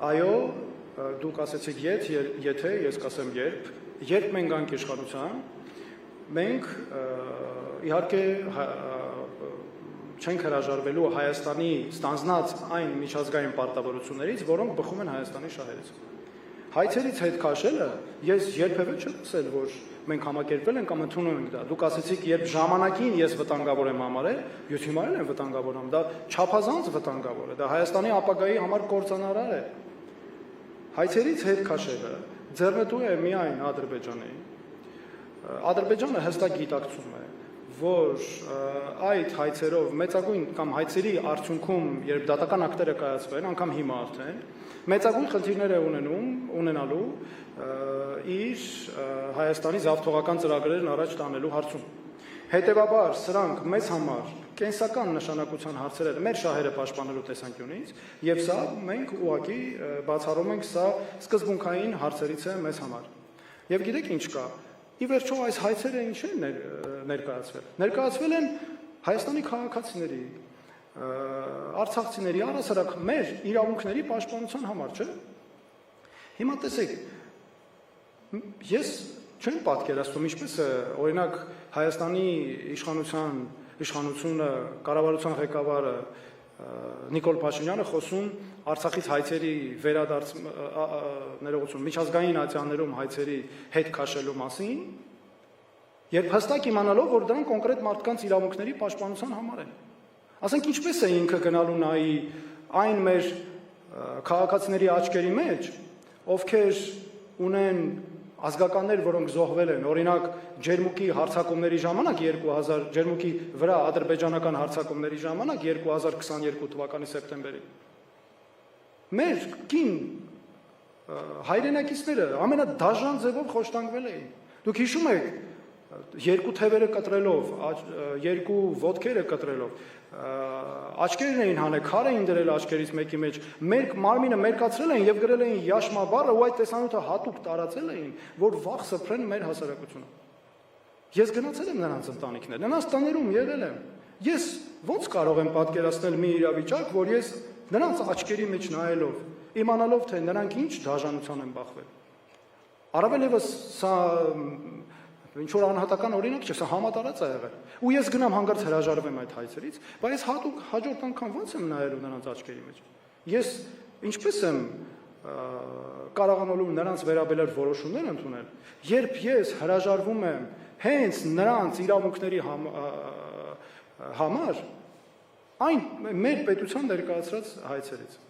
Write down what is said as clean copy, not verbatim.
Այո, դուք ասեցիք եթե, ես կասեմ երբ մենք գանք իշխանության, մենք իհարկե չենք հրաժարվելու Հայաստանի ստանձնած այն միջազգային պարտավորություններից, որոնք բխում են Հայաստանի շահերից։ Հայցերից հետ քաշելը ես երբևէ չեմ ասել, որ մենք համակերպվել ենք կամ ընդունում ենք դա։ Դուք ասեցիք, երբ ժամանակին ես վտանգավոր եմ համարել, ես հիմա էլ եմ վտանգավոր եմ, դա չափազանց վտանգավոր է, դա Հայաստանի ապագայի համար կործանարար է։ Հայցերից հետ քաշելը ձեռնտու է միայն Ադրբեջանի։ Ադրբեջանը հստակ գիտակցում է, որ այդ հայցերով մեծագույն կամ հայցերի արդյունքում, երբ դատական ակտերը կայացվեն, անգամ հիմա արդեն, մեծագույն խնդիրներ է ունենալու իր Հայաստանի զավթողական ծրագրերն առաջ տանելու հարցում։ Հետևաբար սրանք մեզ համար կենսական նշանակության հարցեր են մեր շահերը պաշտպանելու տեսանկյունից, եւ սա մենք ուղղակի բացառում ենք, սա սկզբունքային հարցերից է մեզ համար։ Եվ գիտեք ինչ կա, ի վերջո այս հայցերը ինչ են ներկայացվել։ Ներկայացվել են Հայաստանի քաղաքացիների, արցախցիների առասարակ մեր իրավունքների պաշտպանության համար, չէ՞։ Հիմա տեսեք, ես չեմ պատկերացնում ինչպես է, օրինակ Հայաստանի իշխանությունը, կառավարության ղեկավարը Նիկոլ Փաշինյանը խոսում Արցախից հայցերի ներողություն, միջազգային ատյաններում հայցերի հետ քաշելու մասին, երբ հստակ իմանալով, որ դրանք կոնկրետ մարդկանց իրավունքների պաշտպանության համար են։ Ասենք ինչպես է ինքը գնալու նայի այն մեր քաղաքացիների աչքերի մեջ, ովքեր ունեն ազգականներ, որոնք զոհվել են, օրինակ Ջերմուկի հարձակումների ժամանակ Ջերմուկի վրա ադրբեջանական հարձակումների ժամանակ 2022 թվականի սեպտեմբերին։ Մեր կին հայրենակիցները ամենադաժան ձևով խոշտանգվել էին։ Դուք հիշում եք, երկու թևերը կտրելով, երկու ոտքերը կտրելով, աչքերն էին հանել, քար էին դրել աչքերից մեկի մեջ, մեր մարմինը մերկացրել էին եւ գրել էին Յաշմա բառը ու այդ տեսանյութը հատուկ տարածել էին, որ վաղ սփռեն մեր հասարակությունը։ Ես գնացել եմ նրանց ընտանիքներ, նրանց տներում եղել եմ։ Ես ո՞նց կարող եմ պատկերացնել մի իրավիճակ, որ ես նրանց աչքերի մեջ նայելով, իմանալով թե նրանք ինչ դաժանության են բախվել։ Առավել եւս սա ինչ որ անհատական օրինակ չէ, սա համատարած է եղել։ Ու ես գնամ հանգարց հրաժարվեմ այդ հայցերից, բայց հատուկ հաջորդ անգամ ո՞նց եմ նայելու նրանց աչքերի մեջ։ Ես ինչպես եմ կարողանալու նրանց վերաբերյալ որոշումներ ընդունել, երբ ես հրաժարվում եմ հենց նրանց իրավունքների համար այն մեր պետության ներկայացրած հայցերից։